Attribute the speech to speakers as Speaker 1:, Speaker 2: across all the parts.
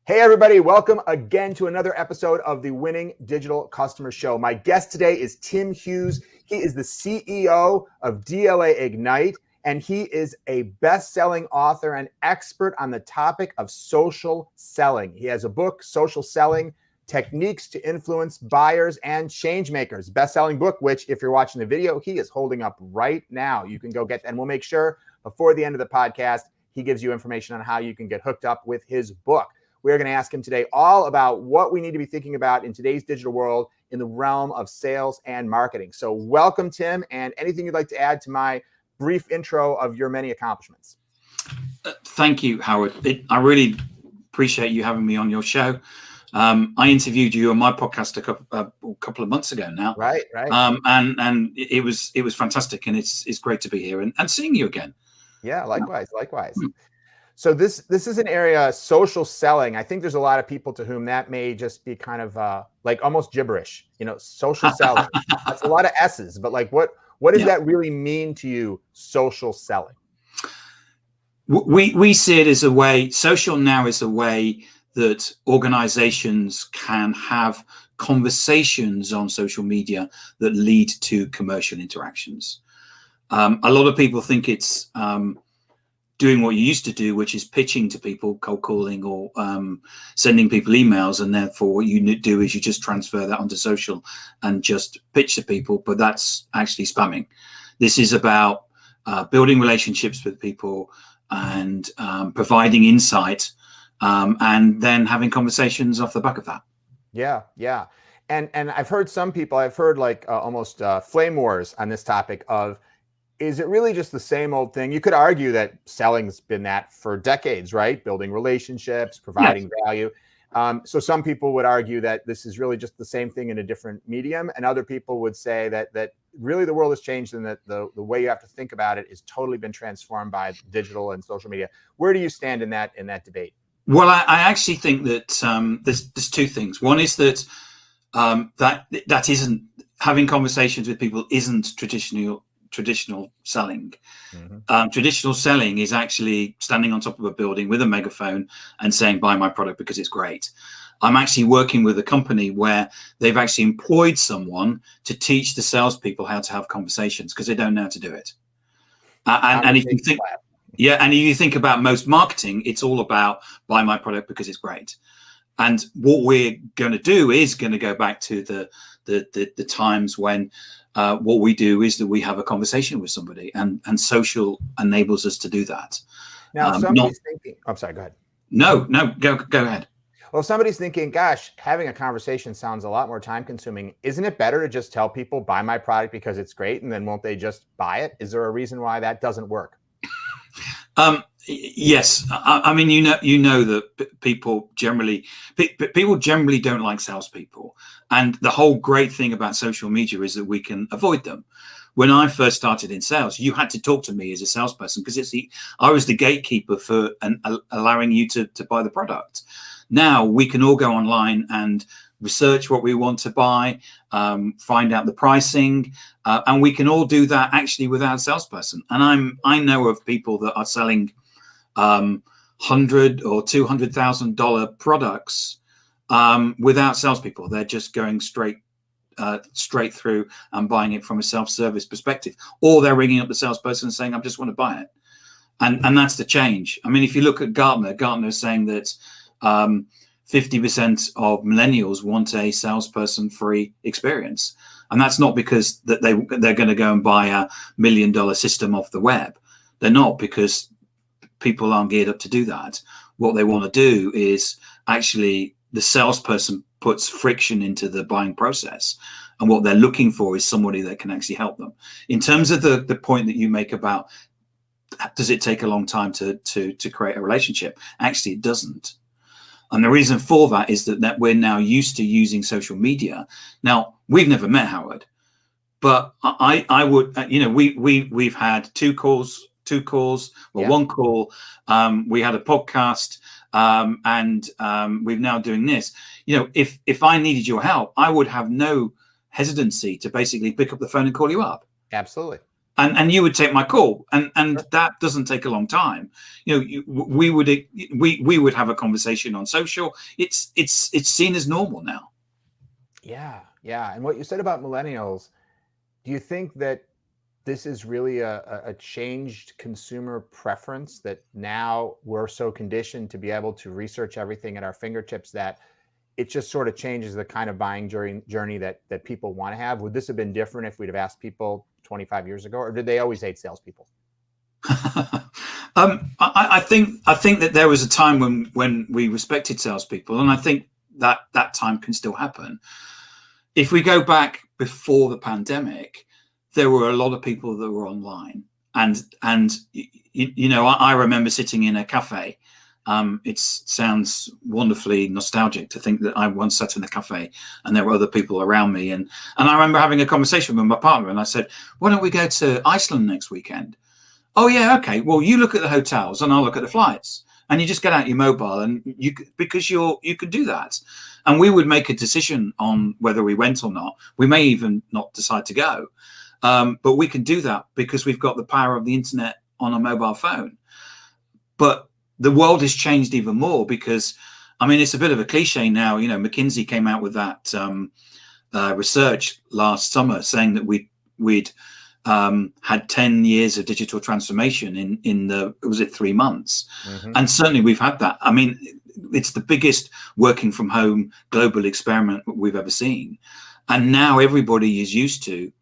Speaker 1: Hey, everybody. Welcome again to another episode of the Winning Digital Customer Show. My guest today is Tim Hughes. He is the CEO of DLA Ignite, and he is a best-selling author and expert on the topic of social selling. He has a book, Social Selling, Techniques to Influence Buyers and Change Makers, best-selling book, which if you're watching the video, he is holding up right now. You can go get that, and we'll make sure before the end of the podcast, he gives you information on how you can get hooked up with his book. We're going to ask him today all about what we need to be thinking about in today's digital world in the realm of sales and marketing. So welcome, Tim, and anything you'd like to add to my brief intro of your many accomplishments.
Speaker 2: Thank you, Howard. I really appreciate you having me on your show. I interviewed you on my podcast a couple of months ago now.
Speaker 1: Right.
Speaker 2: And it was fantastic, and it's great to be here and seeing you again.
Speaker 1: Yeah, likewise. So this is an area, social selling. I think there's a lot of people to whom that may just be kind of like almost gibberish, social selling. That's a lot of S's, but like what does that really mean to you, social selling?
Speaker 2: We see it as a way, social now is a way that organizations can have conversations on social media that lead to commercial interactions. A lot of people think it's doing what you used to do, which is pitching to people, cold calling, or sending people emails, and therefore what you do is you just transfer that onto social and just pitch to people, but that's actually spamming. This is about building relationships with people and providing insight, and then having conversations off the back of that.
Speaker 1: Yeah. And I've heard some people, like almost flame wars on this topic of, is it really just the same old thing? You could argue that selling's been that for decades, right? Building relationships, providing value. So some people would argue that this is really just the same thing in a different medium. And other people would say that really the world has changed and that the way you have to think about it has totally been transformed by digital and social media. Where do you stand in that debate?
Speaker 2: Well, I actually think that there's two things. One is that that isn't, having conversations with people isn't traditional selling. Mm-hmm. Traditional selling is actually standing on top of a building with a megaphone and saying, buy my product because it's great. I'm actually working with a company where they've actually employed someone to teach the salespeople how to have conversations because they don't know how to do it. And if you think about most marketing, it's all about buy my product because it's great. And what we're going to do is going to go back to the times when what we do is that we have a conversation with somebody, and social enables us to do that.
Speaker 1: Now, somebody's thinking, I'm sorry, go ahead.
Speaker 2: No, go ahead.
Speaker 1: Well, somebody's thinking, gosh, having a conversation sounds a lot more time consuming. Isn't it better to just tell people buy my product because it's great, and then won't they just buy it? Is there a reason why that doesn't work?
Speaker 2: Yes, I mean, you know that people generally don't like salespeople, and the whole great thing about social media is that we can avoid them. When I first started in sales, you had to talk to me as a salesperson because I was the gatekeeper for allowing you to buy the product. Now we can all go online and research what we want to buy, find out the pricing, and we can all do that actually without a salesperson. And I know of people that are selling $100,000 or $200,000 products without salespeople. They're just going straight through and buying it from a self-service perspective, or they're ringing up the salesperson and saying, "I just want to buy it." And that's the change. I mean, if you look at Gartner is saying that 50% of millennials want a salesperson-free experience, and that's not because that they're going to go and buy $1 million system off the web. They're not, because people aren't geared up to do that. What they want to do is actually the salesperson puts friction into the buying process, and what they're looking for is somebody that can actually help them. In terms of the point that you make about does it take a long time to create a relationship, actually it doesn't. And the reason for that is that we're now used to using social media. Now, we've never met, Howard, but I would, we've had two calls, one call. We had a podcast, and we're now doing this. If I needed your help, I would have no hesitancy to basically pick up the phone and call you up.
Speaker 1: Absolutely.
Speaker 2: and you would take my call, and that doesn't take a long time. We would have a conversation on social. It's seen as normal now.
Speaker 1: Yeah. And what you said about millennials, do you think that this is really a changed consumer preference, that now we're so conditioned to be able to research everything at our fingertips that it just sort of changes the kind of buying journey that people want to have? Would this have been different if we'd have asked people 25 years ago, or did they always hate salespeople?
Speaker 2: I think that there was a time when we respected salespeople, and I think that time can still happen. If we go back before the pandemic, there were a lot of people that were online, and I remember sitting in a cafe. It sounds wonderfully nostalgic to think that I once sat in a cafe and there were other people around me, and I remember having a conversation with my partner, and I said, "Why don't we go to Iceland next weekend?" "Oh yeah, okay. Well, you look at the hotels and I'll look at the flights." And you just get out your mobile, and you could do that. And we would make a decision on whether we went or not. We may even not decide to go, but we can do that because we've got the power of the internet on a mobile phone. But the world has changed even more because, I mean, it's a bit of a cliche now. McKinsey came out with that research last summer saying that we'd had 10 years of digital transformation in 3 months.
Speaker 1: Mm-hmm.
Speaker 2: And certainly we've had that. I mean, it's the biggest working from home global experiment we've ever seen. And now everybody is used to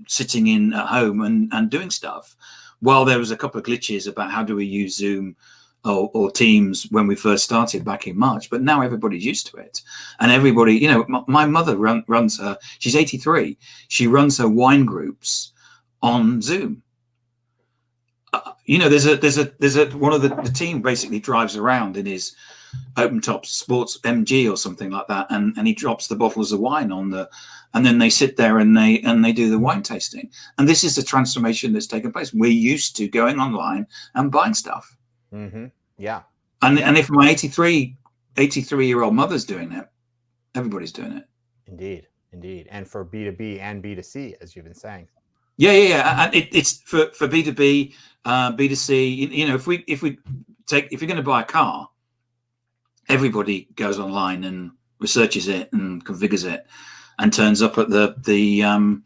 Speaker 2: sitting in at home and doing stuff. While there was a couple of glitches about how do we use Zoom or Teams when we first started back in March, but now everybody's used to it. And everybody, my mother runs her, she's 83, she runs her wine groups on Zoom. There's a one of the team basically drives around in his open top sports MG or something like that, and he drops the bottles of wine and then they sit there and they do the wine tasting. And this is the transformation that's taken place. We're used to going online and buying stuff.
Speaker 1: Mm-hmm. Yeah.
Speaker 2: And if my 83-year-old mother's doing it, everybody's doing it.
Speaker 1: Indeed. And for B2B and B2C, as you've been saying.
Speaker 2: Yeah. And it's for B2B, B2C. If you're going to buy a car, everybody goes online and researches it and configures it, and turns up at the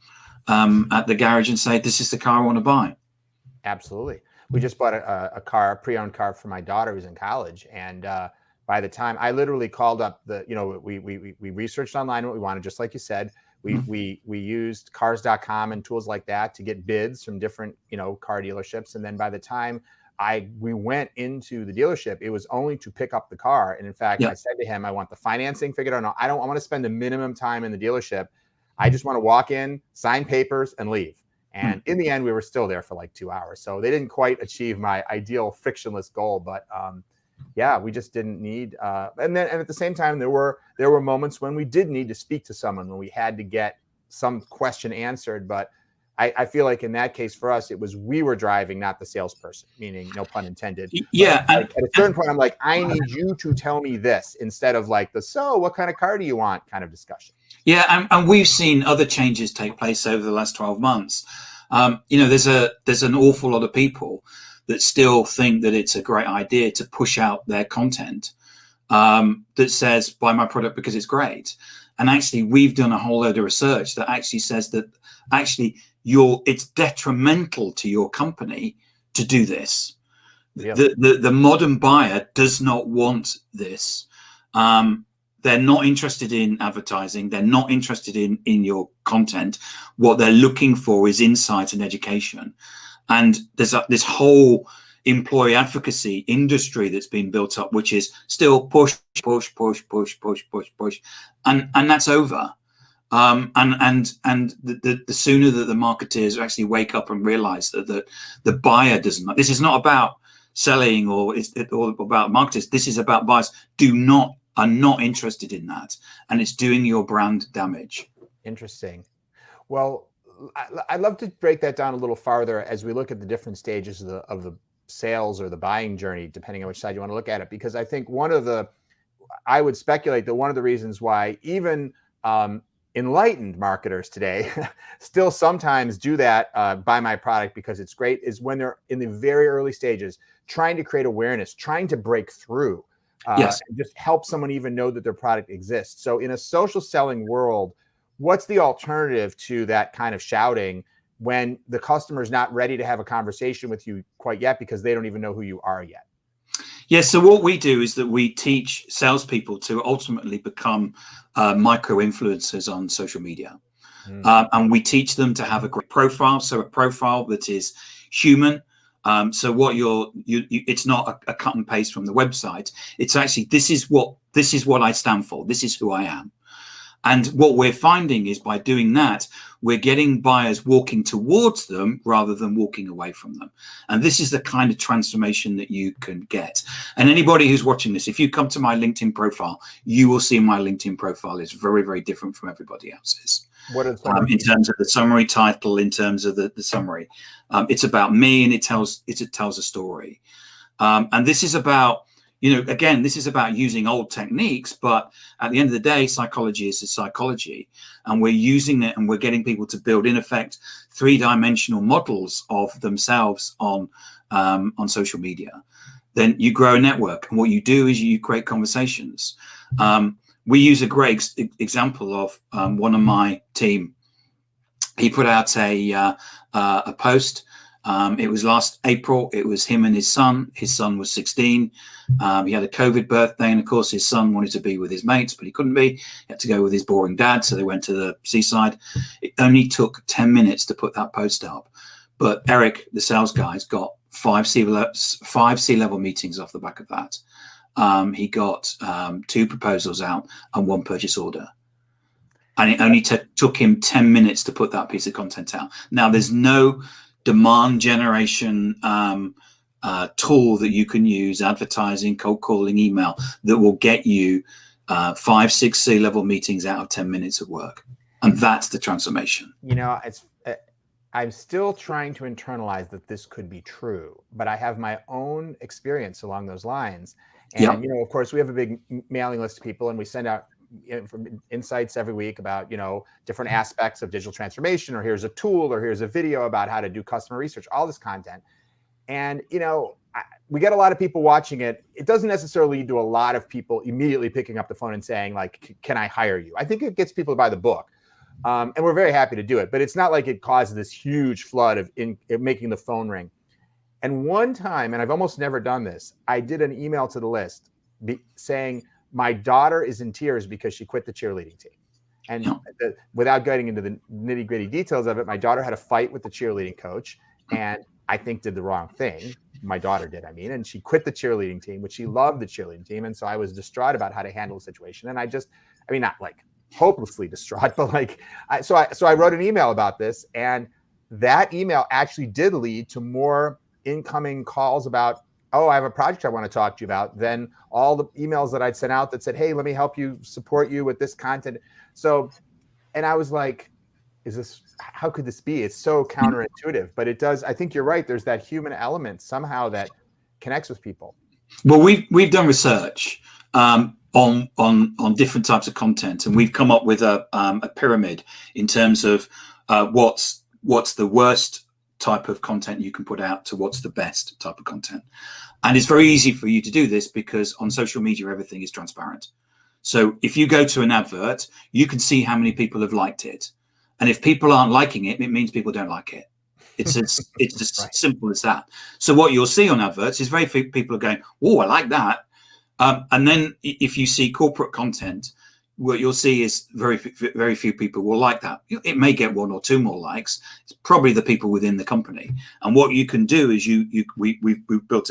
Speaker 2: garage and say, "This is the car I want to buy."
Speaker 1: Absolutely. We just bought a car, a pre-owned car for my daughter who's in college, and by the time I literally called up we researched online what we wanted, just like you said. We used cars.com and tools like that to get bids from different car dealerships, and then by the time we went into the dealership, it was only to pick up the car. And in fact, I said to him, I want the financing figured out. No, I want to spend the minimum time in the dealership. I just want to walk in, sign papers, and leave. And in the end, we were still there for like 2 hours. So they didn't quite achieve my ideal frictionless goal, but we just didn't need. And at the same time, there were moments when we did need to speak to someone, when we had to get some question answered. But I feel like in that case for us, it was we were driving, not the salesperson, meaning no pun intended.
Speaker 2: Yeah.
Speaker 1: At a certain point, I'm like, I need you to tell me this instead of like what kind of car do you want kind of discussion.
Speaker 2: Yeah, and we've seen other changes take place over the last 12 months. There's an awful lot of people that still think that it's a great idea to push out their content that says, buy my product because it's great. And actually, we've done a whole load of research that actually says that actually it's detrimental to your company to do this. Yeah. The modern buyer does not want this. They're not interested in advertising. They're not interested in your content. What they're looking for is insight and education. And there's this whole employee advocacy industry that's been built up, which is still push, and that's over. And the sooner that the marketers actually wake up and realize that the buyer doesn't. This is not about selling or about marketers. This is about buyers are not interested in that, and it's doing your brand damage.
Speaker 1: Interesting. Well, I'd love to break that down a little farther as we look at the different stages of the sales or the buying journey, depending on which side you want to look at it. Because I think I would speculate that one of the reasons why even enlightened marketers today still sometimes do that, buy my product because it's great, is when they're in the very early stages, trying to create awareness, trying to break through,
Speaker 2: Yes.
Speaker 1: and just help someone even know that their product exists. So in a social selling world, what's the alternative to that kind of shouting when the customer is not ready to have a conversation with you quite yet because they don't even know who you are yet?
Speaker 2: Yes. So what we do is that we teach salespeople to ultimately become micro influencers on social media. And we teach them to have a great profile. So a profile that is human. So what it's not a cut and paste from the website. It's actually, this is what I stand for. This is who I am. And what we're finding is by doing that, we're getting buyers walking towards them rather than walking away from them. And this is the kind of transformation that you can get. And anybody who's watching this, if you come to my LinkedIn profile, you will see my LinkedIn profile is very, very different from everybody else's.
Speaker 1: What is
Speaker 2: in terms of the summary title, in terms of the summary, it's about me, and it tells a story. And this is about, again, this is about using old techniques, but at the end of the day, psychology is a psychology, and we're using it, and we're getting people to build, in effect, 3-dimensional models of themselves on social media. Then you grow a network, and what you do is you create conversations. We use a great example of one of my team. He put out a post. It was last April. It was him and his son. His son was 16. He had a COVID birthday, and of course his son wanted to be with his mates, but he couldn't be. He had to go with his boring dad, so they went to the seaside. It only took 10 minutes to put that post up, but Eric, the sales guy's got 5 C-level meetings off the back of that. He got 2 proposals out and 1 purchase order. And it only took him 10 minutes to put that piece of content out. Now, there's no demand generation tool that you can use, advertising, cold calling, email, that will get you 5, 6 C-level meetings out of 10 minutes of work. And that's the transformation.
Speaker 1: I'm still trying to internalize that this could be true, but I have my own experience along those lines. And, of course, we have a big mailing list of people, and we send out insights every week about, different aspects of digital transformation, or here's a tool, or here's a video about how to do customer research, all this content. And, we get a lot of people watching it. It doesn't necessarily lead to a lot of people immediately picking up the phone and saying, like, can I hire you? I think it gets people to buy the book. And we're very happy to do it, but it's not like it causes this huge flood of making the phone ring. And one time, and I've almost never done this, I did an email to the list saying, my daughter is in tears because she quit the cheerleading team. And without getting into the nitty gritty details of it, my daughter had a fight with the cheerleading coach, and I think did the wrong thing. My daughter did, and she quit the cheerleading team, which she loved the cheerleading team. And so I was distraught about how to handle the situation. And not like hopelessly distraught, but so I wrote an email about this, and that email actually did lead to more incoming calls about, oh, I have a project I want to talk to you about, than all the emails that I'd sent out that said, hey, let me help you, support you with this content. So, and I was like, how could this be? It's so counterintuitive, but it does. I think you're right. There's that human element somehow that connects with people.
Speaker 2: Well, we've done research on different types of content, and we've come up with a pyramid in terms of what's the worst type of content you can put out to what's the best type of content. And it's very easy for you to do this because on social media, everything is transparent. So if you go to an advert, you can see how many people have liked it. And if people aren't liking it, it means people don't like it. It's as right. Simple as that. So what you'll see on adverts is very few people are going, oh, I like that. And then if you see corporate content, what you'll see is very few people will like that. It may get 1 or 2 more likes. It's probably the people within the company. And what you can do is we've built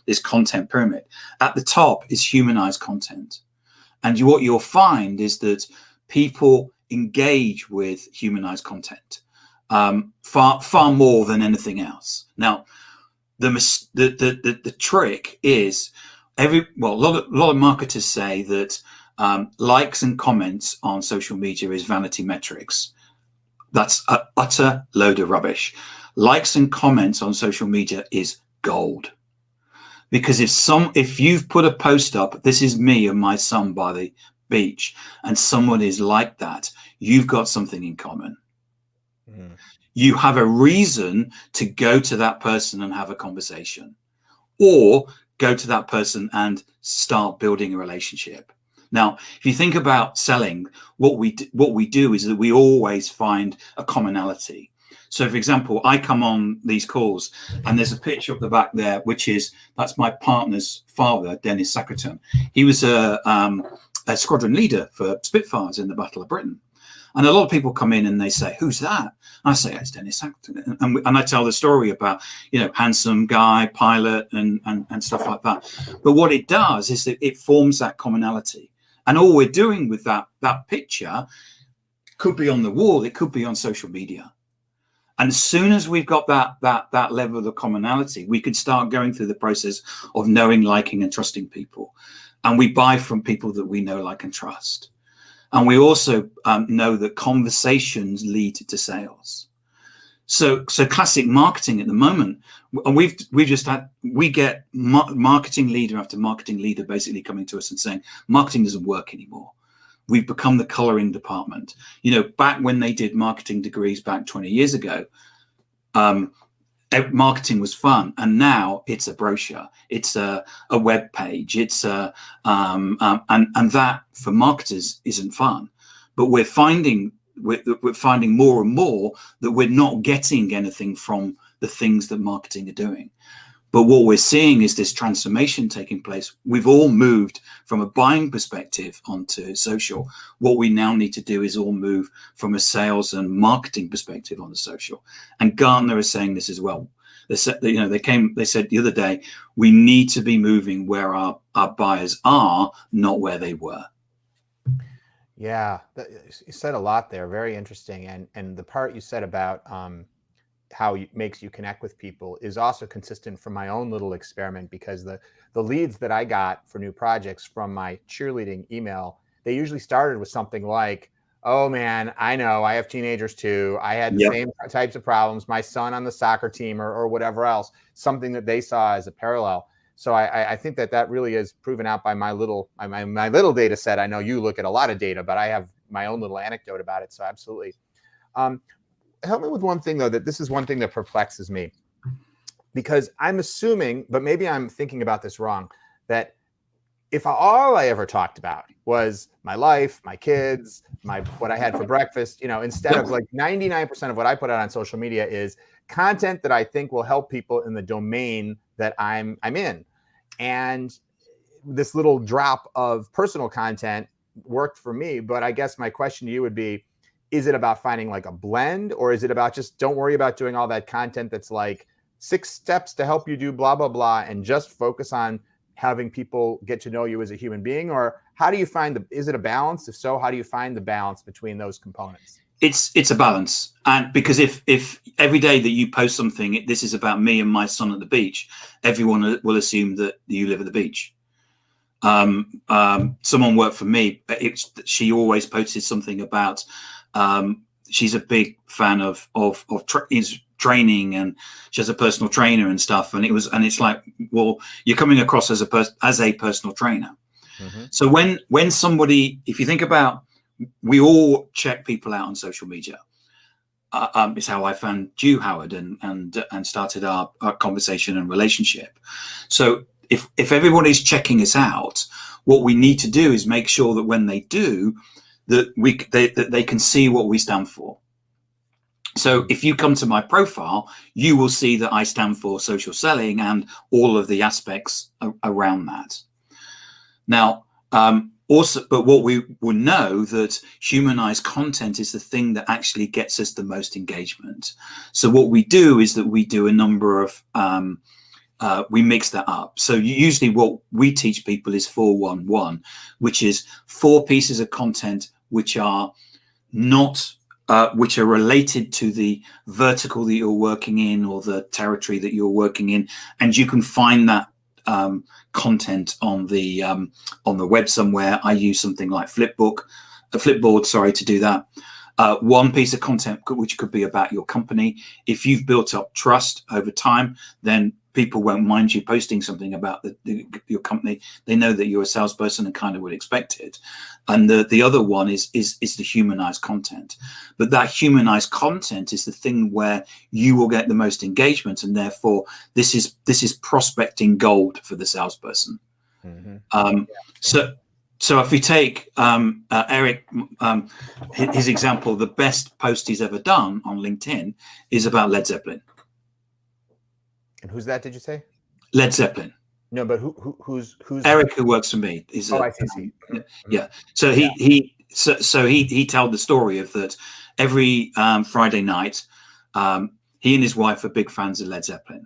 Speaker 2: this content pyramid. At the top is humanized content, and what you'll find is that people engage with humanized content far more than anything else. Now, the trick is a lot of marketers say that likes and comments on social media is vanity metrics. That's an utter load of rubbish. Likes and comments on social media is gold. Because if you've put a post up, this is me and my son by the beach and someone is like that, you've got something in common. Mm. You have a reason to go to that person and have a conversation, or go to that person and start building a relationship. Now, if you think about selling, what we do is that we always find a commonality. So, for example, I come on these calls and there's a picture up the back there, that's my partner's father, Dennis Sackerton. He was a squadron leader for Spitfires in the Battle of Britain. And a lot of people come in and they say, "Who's that?" I say, "It's Dennis Sackerton." And I tell the story about, handsome guy, pilot, and stuff like that. But what it does is that it forms that commonality. And all we're doing with that picture could be on the wall, it could be on social media. And as soon as we've got that level of the commonality, we can start going through the process of knowing, liking, and trusting people. And we buy from people that we know, like, and trust. And we also know that conversations lead to sales. So classic marketing at the moment, and we get marketing leader after marketing leader basically coming to us and saying, marketing doesn't work anymore. We've become the coloring department. Back when they did marketing degrees back 20 years ago, marketing was fun, and now it's a brochure, it's a web page, it's and that for marketers isn't fun. But we're finding more and more that we're not getting anything from the things that marketing are doing. But what we're seeing is this transformation taking place. We've all moved from a buying perspective onto social. What we now need to do is all move from a sales and marketing perspective onto social. And Gartner is saying this as well. They said, they said the other day, we need to be moving where our buyers are, not where they were.
Speaker 1: Yeah, you said a lot there. Very interesting. And the part you said about how it makes you connect with people is also consistent from my own little experiment, because the leads that I got for new projects from my cheerleading email, they usually started with something like, "Oh man, I know, I have teenagers too. I had the same types of problems, my son on the soccer team," or whatever else, something that they saw as a parallel. So I think that really is proven out by my little data set. I know you look at a lot of data, but I have my own little anecdote about it. So absolutely. Help me with one thing, though, that this is one thing that perplexes me, because I'm assuming, but maybe I'm thinking about this wrong, that if all I ever talked about was my life, my kids, what I had for breakfast, instead of like 99% of what I put out on social media is content that I think will help people in the domain that I'm in. And this little drop of personal content worked for me. But I guess my question to you would be, is it about finding like a blend, or is it about just don't worry about doing all that content that's like 6 steps to help you do blah, blah, blah, and just focus on having people get to know you as a human being? Or how do you find is it a balance? If so, how do you find the balance between those components?
Speaker 2: It's a balance. And because if every day that you post something, this is about me and my son at the beach, everyone will assume that you live at the beach. Someone worked for me. She always posted something about, she's a big fan of training, and she has a personal trainer and stuff. And it's like, well, you're coming across as a personal trainer. Mm-hmm. So when somebody, if you think about, we all check people out on social media. It's how I found you, Howard, and started our conversation and relationship. So if everybody's checking us out, what we need to do is make sure that when they do, that they can see what we stand for. So if you come to my profile, you will see that I stand for social selling and all of the aspects around that. Now, also, but what we will know that humanized content is the thing that actually gets us the most engagement. So what we do is that we do a number of, we mix that up. So usually what we teach people is 4-1-1, which is 4 pieces of content which are not, which are related to the vertical that you're working in or the territory that you're working in, and you can find that content on the web somewhere. I use something like Flipboard, to do that. One piece of content which could be about your company. If you've built up trust over time, then people won't mind you posting something about your company. They know that you're a salesperson and kind of would expect it. And the other one is the humanized content. But that humanized content is the thing where you will get the most engagement, and therefore this is prospecting gold for the salesperson. So if we take Eric, his example, the best post he's ever done on LinkedIn is about Led Zeppelin.
Speaker 1: And who's that? Did you say?
Speaker 2: Led Zeppelin.
Speaker 1: No, but who's
Speaker 2: Eric, who works for me, is.
Speaker 1: I see.
Speaker 2: Yeah. So he told the story of that every Friday night. He and his wife are big fans of Led Zeppelin,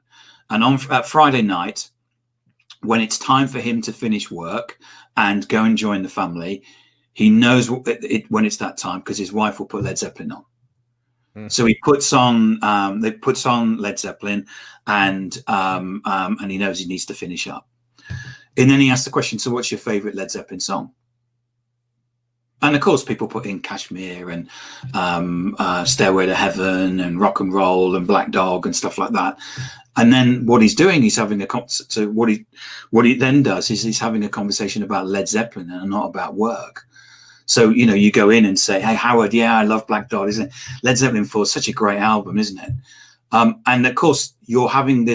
Speaker 2: and at Friday night, when it's time for him to finish work and go and join the family, he knows when it's that time because his wife will put Led Zeppelin on. So he puts on Led Zeppelin, and he knows he needs to finish up. And then he asks the question, so what's your favorite Led Zeppelin song? And of course, people put in Kashmir and Stairway to Heaven and Rock and Roll and Black Dog and stuff like that. And then what he's doing, he's having so what he then does is he's having a conversation about Led Zeppelin and not about work. So, you go in and say, hey, Howard, yeah, I love Black Dog, isn't it? Led Zeppelin 4 is such a great album, isn't it? And of course, you're having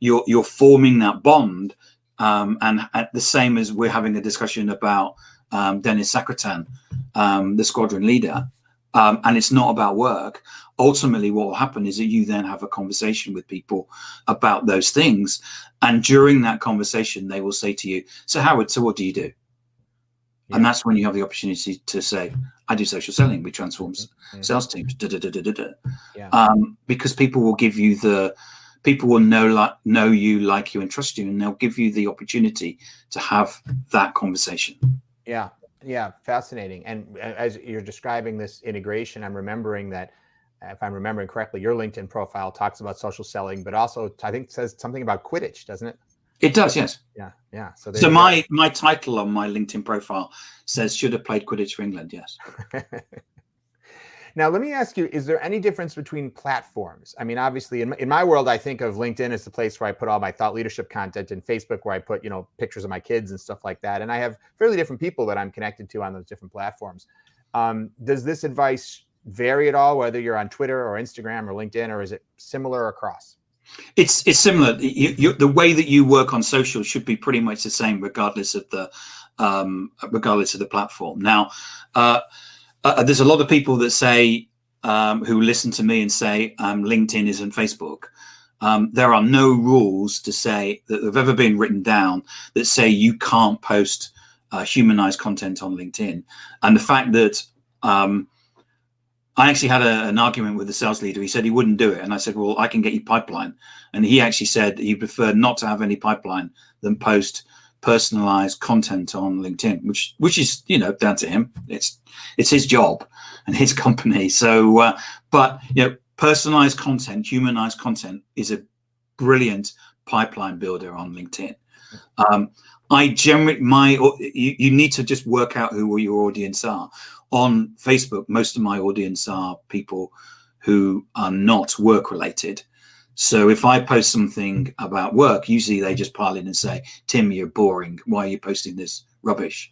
Speaker 2: you're forming that bond. And at the same as we're having a discussion about Dennis Sakratan, the squadron leader, and it's not about work. Ultimately, what will happen is that you then have a conversation with people about those things. And during that conversation, they will say to you, so Howard, so what do you do? Yeah. And that's when you have the opportunity to say, I do social selling. We transform sales teams. Yeah. Because people will give you people will know you, like you, and trust you, and they'll give you the opportunity to have that conversation.
Speaker 1: Yeah. Yeah. Fascinating. And as you're describing this integration, I'm remembering that, if I'm remembering correctly, your LinkedIn profile talks about social selling, but also I think says something about Quidditch, doesn't it?
Speaker 2: It does, yes.
Speaker 1: Yeah. Yeah. So
Speaker 2: my title on my LinkedIn profile says should have played Quidditch for England. Yes.
Speaker 1: Now, let me ask you, is there any difference between platforms? I mean, obviously in my world, I think of LinkedIn as the place where I put all my thought leadership content, and Facebook where I put, pictures of my kids and stuff like that. And I have fairly different people that I'm connected to on those different platforms. Does this advice vary at all, whether you're on Twitter or Instagram or LinkedIn, or is it similar across?
Speaker 2: It's similar. The way that you work on social should be pretty much the same, regardless of the platform. Now, there's a lot of people that say who listen to me and say LinkedIn isn't Facebook. There are no rules to say that have ever been written down that say you can't post humanized content on LinkedIn. And the fact that I actually had an argument with the sales leader. He said he wouldn't do it. And I said, well, I can get you pipeline. And he actually said he preferred not to have any pipeline than post personalized content on LinkedIn, which is, down to him. It's his job and his company. So, but, personalized content, humanized content is a brilliant pipeline builder on LinkedIn. You need to just work out who your audience are. On Facebook, most of my audience are people who are not work related. So if I post something about work, usually they just pile in and say, Tim, you're boring. Why are you posting this rubbish?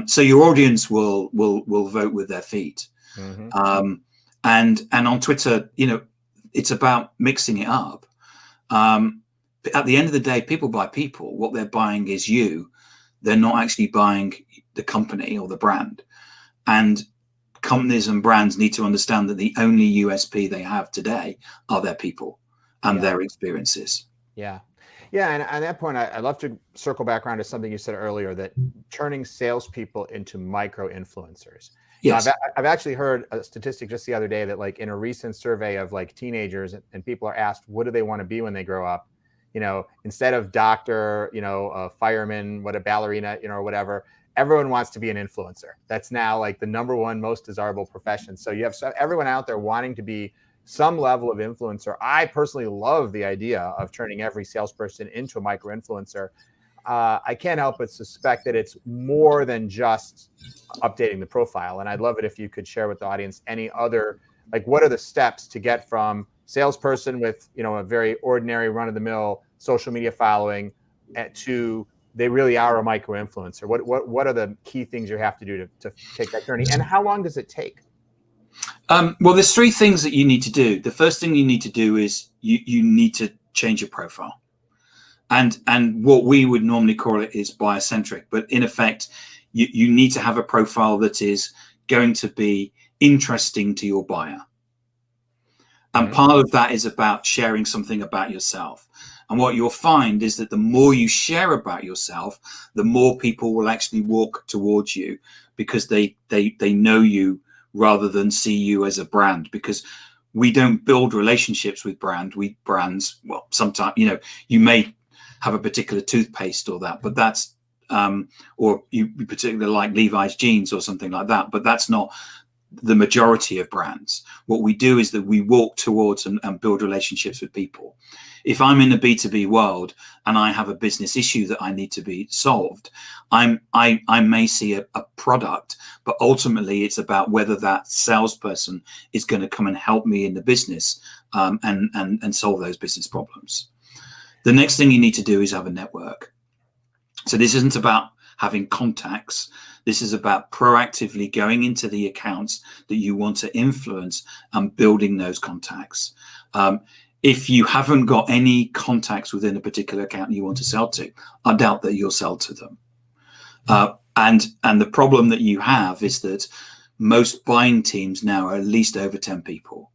Speaker 2: So your audience will vote with their feet. Mm-hmm. And on Twitter, it's about mixing it up. At the end of the day, people buy people. What they're buying is you. They're not actually buying the company or the brand. And companies and brands need to understand that the only USP they have today are their people and their experiences.
Speaker 1: Yeah. Yeah. And at that point, I'd love to circle back around to something you said earlier, that turning salespeople into micro influencers.
Speaker 2: Yes.
Speaker 1: I've actually heard a statistic just the other day that, like, in a recent survey of like teenagers, and people are asked, what do they want to be when they grow up? Instead of doctor, a fireman, a ballerina, or whatever, everyone wants to be an influencer. That's now like the number one most desirable profession. So you have everyone out there wanting to be some level of influencer. I personally love the idea of turning every salesperson into a micro influencer. I can't help but suspect that it's more than just updating the profile. And I'd love it if you could share with the audience any other, like, what are the steps to get from salesperson with, you know, a very ordinary run-of-the-mill social media following to they really are a micro influencer? What are the key things you have to do to take that journey, and how long does it take?
Speaker 2: Well, there's three things that you need to do. The first thing you need to do is you need to change your profile. And what we would normally call it is buyer-centric, but in effect, you need to have a profile that is going to be interesting to your buyer. And part of that is about sharing something about yourself. And what you'll find is that the more you share about yourself, the more people will actually walk towards you, because they know you rather than see you as a brand. Because we don't build relationships with brands. Well, sometimes, you know, you may have a particular toothpaste or that, but that's or you particularly like Levi's jeans or something like that, but that's not the majority of brands. What we do is that we walk towards and build relationships with people. If I'm in the B2B world and I have a business issue that I need to be solved, I may see a product, but ultimately it's about whether that salesperson is going to come and help me in the business and solve those business problems. The next thing you need to do is have a network. So this isn't about having contacts. This is about proactively going into the accounts that you want to influence and building those contacts. If you haven't got any contacts within a particular account you want to sell to, I doubt that you'll sell to them. And the problem that you have is that most buying teams now are at least over 10 people.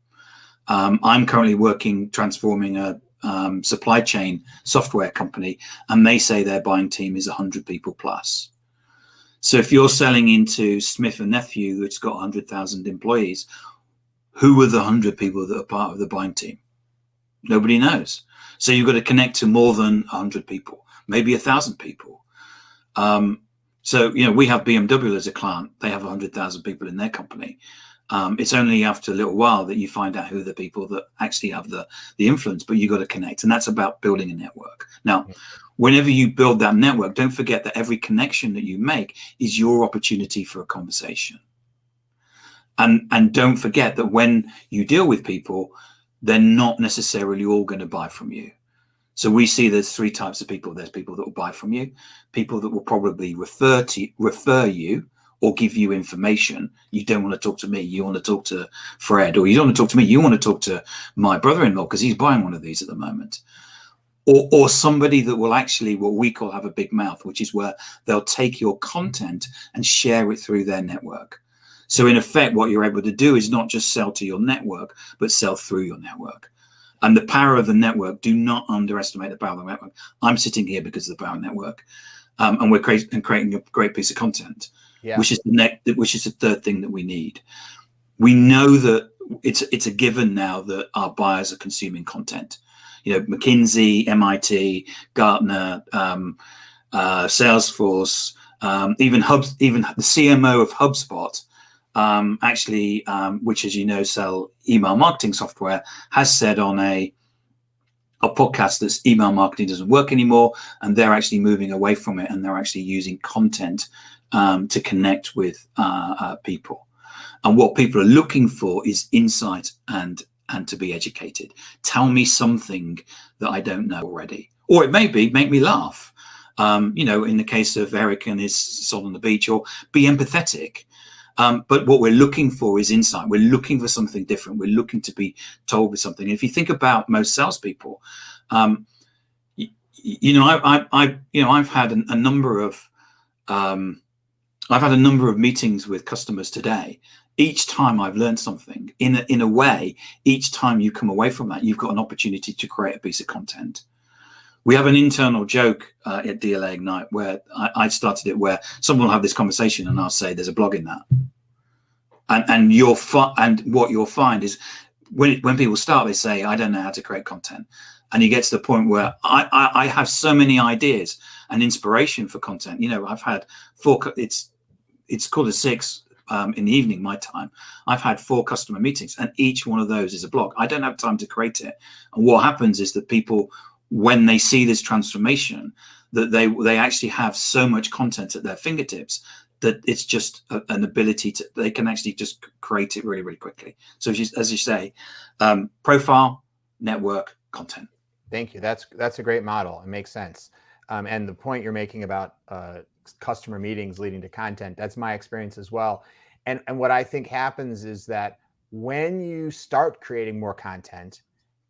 Speaker 2: I'm currently transforming a supply chain software company, and they say their buying team is 100 people plus. So if you're selling into Smith & Nephew, which has got 100,000 employees, who are the 100 people that are part of the buying team? Nobody knows. So you've got to connect to more than 100 people, maybe 1,000 people. So, you know, we have BMW as a client. They have 100,000 people in their company. It's only after a little while that you find out who are the people that actually have the influence, but you got to connect. And that's about building a network. Now, whenever you build that network, don't forget that every connection that you make is your opportunity for a conversation. And don't forget that when you deal with people, they're not necessarily all going to buy from you. So we see there's three types of people. There's people that will buy from you, people that will probably refer you or give you information. You don't want to talk to me, you want to talk to Fred, or you don't want to talk to me, you want to talk to my brother-in-law because he's buying one of these at the moment. Or somebody that will actually, what we call, have a big mouth, which is where they'll take your content and share it through their network. So in effect, what you're able to do is not just sell to your network, but sell through your network. And the power of the network, do not underestimate the power of the network. I'm sitting here because of the power of the network. And we're creating a great piece of content, which is the third thing that we need. We know that it's a given now that our buyers are consuming content. You know, McKinsey, MIT, Gartner, Salesforce, even the CMO of HubSpot, which, as you know, sell email marketing software, has said on a podcast that email marketing doesn't work anymore, and they're actually moving away from it, and they're actually using content to connect with people. And what people are looking for is insight and to be educated. Tell me something that I don't know already, or it may be make me laugh. You know, in the case of Eric and his Soul on the Beach, or be empathetic. But what we're looking for is insight. We're looking for something different. We're looking to be told with something. And if you think about most salespeople, you know, I've had a number of meetings with customers today. Each time I've learned something. In a way, each time you come away from that, you've got an opportunity to create a piece of content. We have an internal joke at DLA Ignite where I started it, where someone will have this conversation and I'll say, "There's a blog in that," and what you'll find is when people start, they say, "I don't know how to create content," and you get to the point where I have so many ideas and inspiration for content. You know, I've had it's 5:45 in the evening, my time. I've had 4 customer meetings, and each one of those is a blog. I don't have time to create it. And what happens is that people, when they see this transformation, that they actually have so much content at their fingertips that it's just an ability to, they can actually just create it really, really quickly. So as you say, profile, network, content.
Speaker 1: Thank you. That's a great model. It makes sense. And the point you're making about customer meetings leading to content, that's my experience as well. And what I think happens is that when you start creating more content,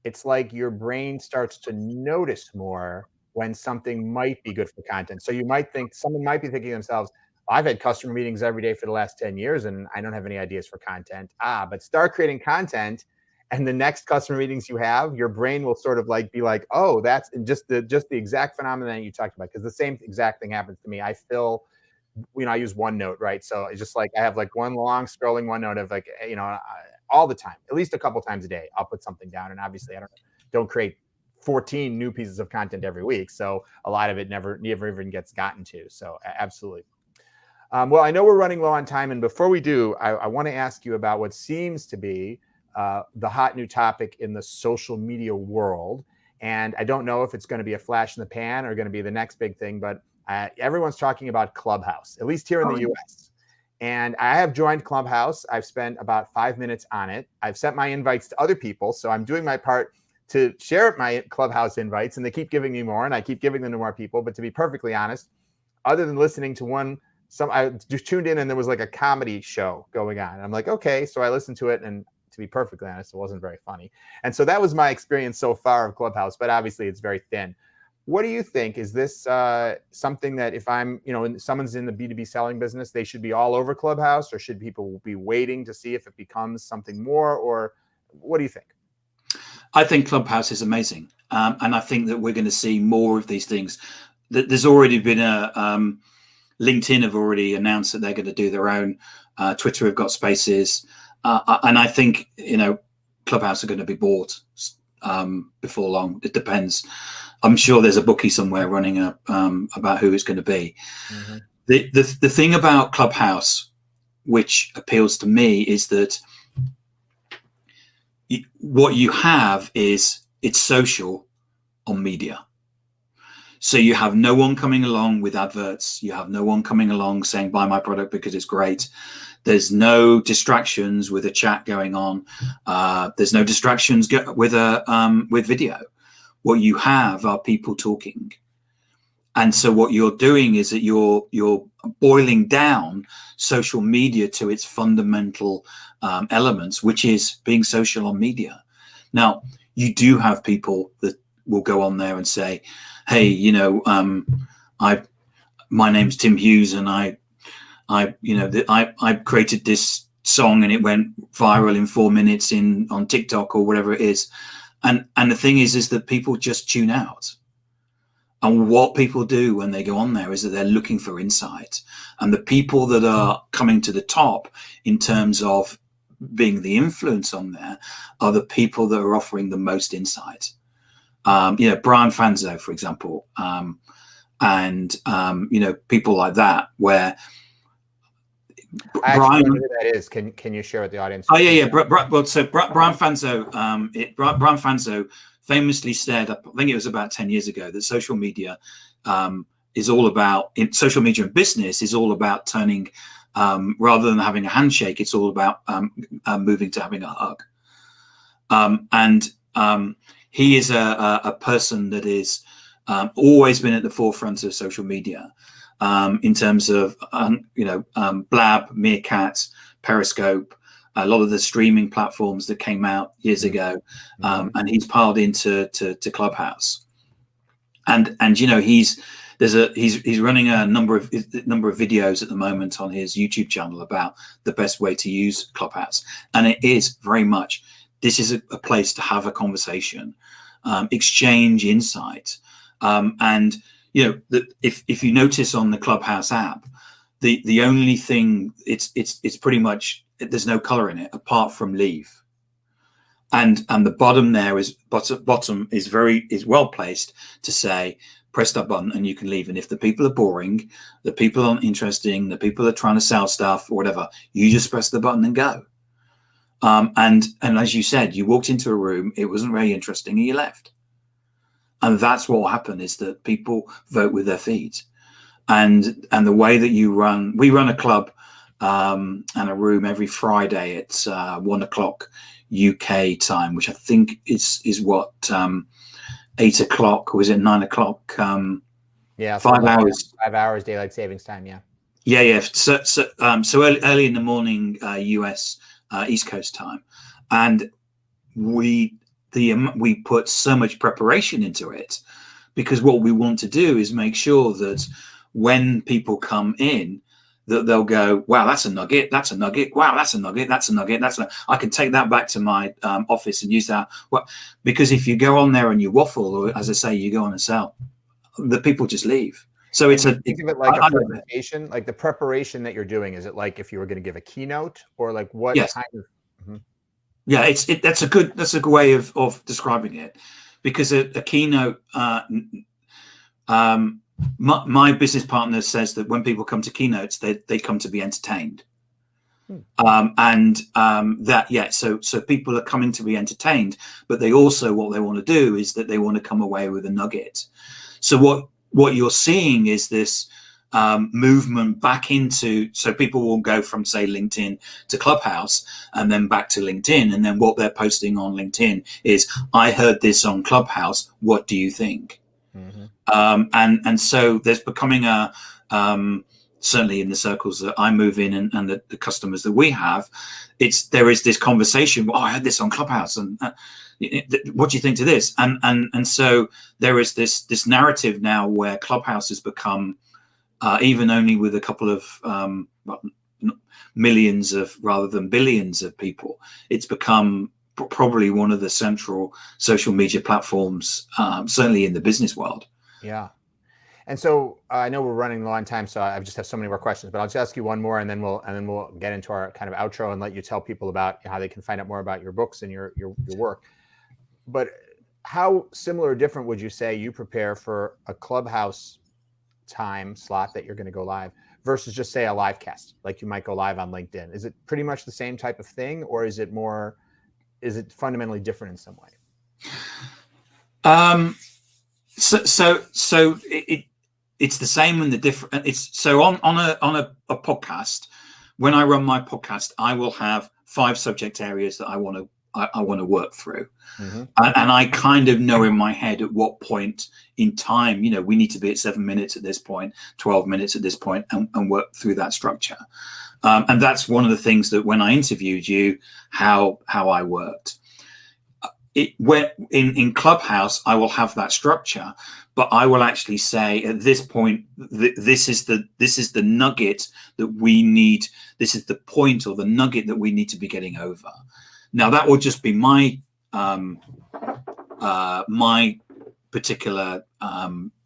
Speaker 1: it's like your brain starts to notice more when something might be good for content. So you might think, someone might be thinking to themselves, I've had customer meetings every day for the last 10 years and I don't have any ideas for content. But start creating content, and the next customer meetings you have, your brain will sort of like be like, oh, that's just the exact phenomenon you talked about. Because the same exact thing happens to me. I use OneNote, right? So it's just like I have like one long scrolling OneNote of like, all the time, at least a couple times a day, I'll put something down. And obviously I don't create 14 new pieces of content every week. So a lot of it never even gets gotten to. So absolutely. Well, I know we're running low on time. And before we do, I want to ask you about what seems to be the hot new topic in the social media world. And I don't know if it's going to be a flash in the pan or going to be the next big thing, but everyone's talking about Clubhouse, at least here in the US. And I have joined Clubhouse. I've spent about 5 minutes on it. I've sent my invites to other people. So I'm doing my part to share my Clubhouse invites, and they keep giving me more, and I keep giving them to more people. But to be perfectly honest, other than listening to I just tuned in and there was like a comedy show going on. And I'm like, okay. So I listened to it, and to be perfectly honest, it wasn't very funny. And so that was my experience so far of Clubhouse, but obviously it's very thin. What do you think? Is this something that if someone's in the B2B selling business, they should be all over Clubhouse, or should people be waiting to see if it becomes something more, or what do you think?
Speaker 2: I think Clubhouse is amazing. And I think that we're going to see more of these things. There's already been LinkedIn have already announced that they're going to do their own. Twitter have got Spaces. And I think, Clubhouse are going to be bought before long. It depends. I'm sure there's a bookie somewhere running about who it's going to be. Mm-hmm. The thing about Clubhouse, which appeals to me, is that what you have is it's social on media. So you have no one coming along with adverts. You have no one coming along saying, buy my product because it's great. There's no distractions with a chat going on. There's no distractions with video. What you have are people talking. And so what you're doing is that you're boiling down social media to its fundamental elements, which is being social on media. Now, you do have people that will go on there and say, hey, my name's Tim Hughes, and I created this song and it went viral in 4 minutes on TikTok or whatever it is. And the thing is that people just tune out. And what people do when they go on there is that they're looking for insight. And the people that are coming to the top in terms of being the influence on there are the people that are offering the most insight. Brian Fanzo, for example, and people like that, where
Speaker 1: Brian, who that is, can you share with the audience?
Speaker 2: Oh yeah. So Brian Fanzo, Brian Fanzo famously said, I think it was about 10 years ago, that social media is all about, social media and business is all about turning, rather than having a handshake, it's all about moving to having a hug. He is a person that is always been at the forefront of social media in terms of, Blab, Meerkat, Periscope, a lot of the streaming platforms that came out years ago, and he's piled into Clubhouse, and he's running a number of videos at the moment on his YouTube channel about the best way to use Clubhouse, and it is very much, this is a place to have a conversation, exchange insight, and if you notice on the Clubhouse app, the only thing it's pretty much, there's no color in it apart from leave, and the bottom there is bottom is well placed to say press that button and you can leave. And if the people are boring, the people aren't interesting, the people are trying to sell stuff or whatever, you just press the button and go. And as you said, you walked into a room, it wasn't very interesting, and you left. And that's what will happen, is that people vote with their feet. And the way that we run a club and a room every Friday at 1 o'clock UK time, which I think is what 8 o'clock, or is it 9 o'clock?
Speaker 1: Yeah,
Speaker 2: 5 hours.
Speaker 1: 5 hours daylight savings time. Yeah.
Speaker 2: Yeah. So early in the morning, US East Coast time, and we put so much preparation into it, because what we want to do is make sure that when people come in, that they'll go, wow, that's a nugget, that's a nugget, wow, that's a nugget, that's a nugget, I can take that back to my office and use that. Well, because if you go on there and you waffle, or as I say, you go on and sell, the people just leave. So
Speaker 1: think of it like a presentation, like the preparation that you're doing. Is it like if you were going to give a keynote, or like what
Speaker 2: yes.
Speaker 1: kind of? Mm-hmm.
Speaker 2: Yeah, that's a good way of describing it, because a keynote. My business partner says that when people come to keynotes, they come to be entertained. So people are coming to be entertained, but what they want to do is that they want to come away with a nugget. So what you're seeing is this movement back into, so people will go from, say, LinkedIn to Clubhouse, and then back to LinkedIn, and then what they're posting on LinkedIn is, I heard this on Clubhouse, what do you think? Mm-hmm. And so there's becoming certainly in the circles that I move in, and the customers that we have, there is this conversation. Oh, I heard this on Clubhouse, and what do you think to this? And so there is this narrative now where Clubhouse has become, even only with a couple of millions of, rather than billions of people, it's become probably one of the central social media platforms, certainly in the business world.
Speaker 1: Yeah. And so I know we're running low on time, so I just have so many more questions, but I'll just ask you one more, and then we'll get into our kind of outro and let you tell people about how they can find out more about your books and your work. But how similar or different would you say you prepare for a Clubhouse time slot that you're going to go live versus just, say, a live cast, like you might go live on LinkedIn? Is it pretty much the same type of thing, or is it fundamentally different in some way?
Speaker 2: So it's the same and the different. It's so on a podcast. When I run my podcast, I will have 5 subject areas that I want to work through, mm-hmm. and I kind of know in my head at what point in time, we need to be at 7 minutes at this point, 12 minutes at this point, and work through that structure. And that's one of the things that when I interviewed you, how I worked. In Clubhouse, I will have that structure, but I will actually say at this point, this is the nugget that we need. This is the point, or the nugget that we need to be getting over. Now that will just be my my particular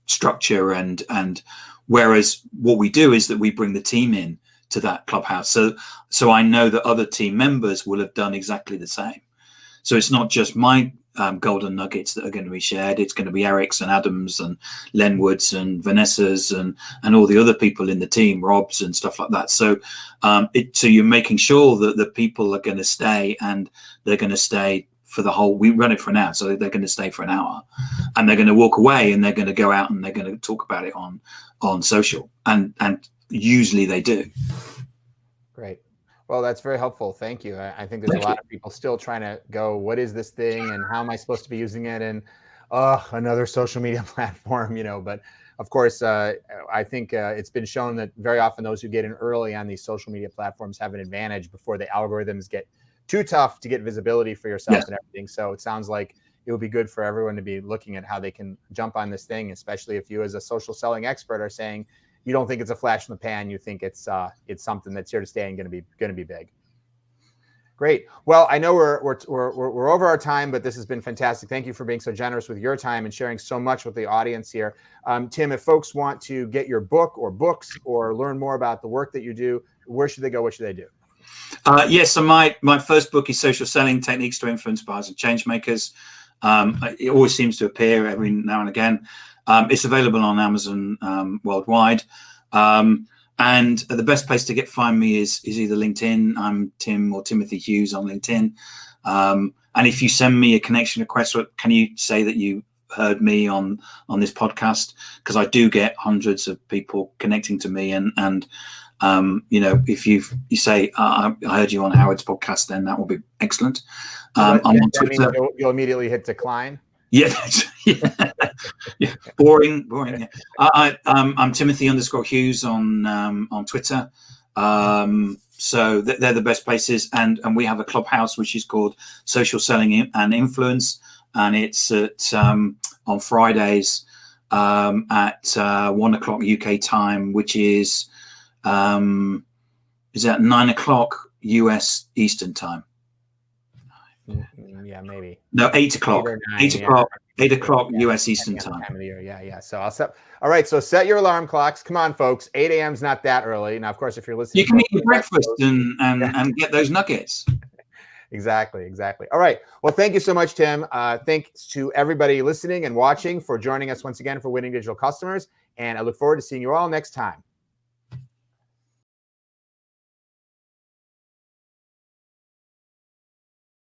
Speaker 2: structure, and whereas what we do is that we bring the team in to that Clubhouse, so I know that other team members will have done exactly the same. So it's not just my golden nuggets that are going to be shared. It's going to be Eric's and Adam's and Len Wood's and Vanessa's and all the other people in the team, Rob's and stuff like that. So so you're making sure that the people are going to stay, and they're going to stay for the whole. We run it for an hour, so they're going to stay for an hour, and they're going to walk away, and they're going to go out and they're going to talk about it on social, and usually they do.
Speaker 1: Great. Well, that's very helpful. Thank you. I think there's a lot of people still trying to go, what is this thing, and how am I supposed to be using it? And another social media platform, But of course, I think it's been shown that very often those who get in early on these social media platforms have an advantage before the algorithms get too tough to get visibility for yourself and everything. So it sounds like it would be good for everyone to be looking at how they can jump on this thing, especially if you, as a social selling expert, are saying you don't think it's a flash in the pan. You think it's something that's here to stay and going to be big. Great. Well, I know we're over our time, but this has been fantastic. Thank you for being so generous with your time and sharing so much with the audience here. Tim, if folks want to get your book or books or learn more about the work that you do, where should they go? What should they do?
Speaker 2: Yes. So my first book is Social Selling: Techniques to Influence Buyers and Changemakers. It always seems to appear every now and again. It's available on Amazon worldwide. And the best place to find me is either LinkedIn. I'm Tim or Timothy Hughes on LinkedIn. And if you send me a connection request, can you say that you heard me on this podcast? Because I do get hundreds of people connecting to me, and If you say, I heard you on Howard's podcast, then that will be excellent.
Speaker 1: So
Speaker 2: I'm on
Speaker 1: that means
Speaker 2: Twitter.
Speaker 1: you'll immediately hit decline.
Speaker 2: Yeah, yeah. Boring. Yeah. I'm Timothy_Hughes on Twitter. So they're the best places, and we have a Clubhouse which is called Social Selling and Influence, and it's at on Fridays at 1 o'clock UK time, which is at 9 o'clock US Eastern time.
Speaker 1: Yeah, maybe.
Speaker 2: No, 8 o'clock. 8 o'clock. 8 o'clock US Eastern time.
Speaker 1: Time of the year. Yeah. So I'll set. All right. So set your alarm clocks. Come on, folks. 8 a.m. is not that early. Now, of course, if you're listening,
Speaker 2: you can eat your breakfast and get those nuggets.
Speaker 1: Exactly. All right. Well, thank you so much, Tim. Thanks to everybody listening and watching for joining us once again for Winning Digital Customers. And I look forward to seeing you all next time.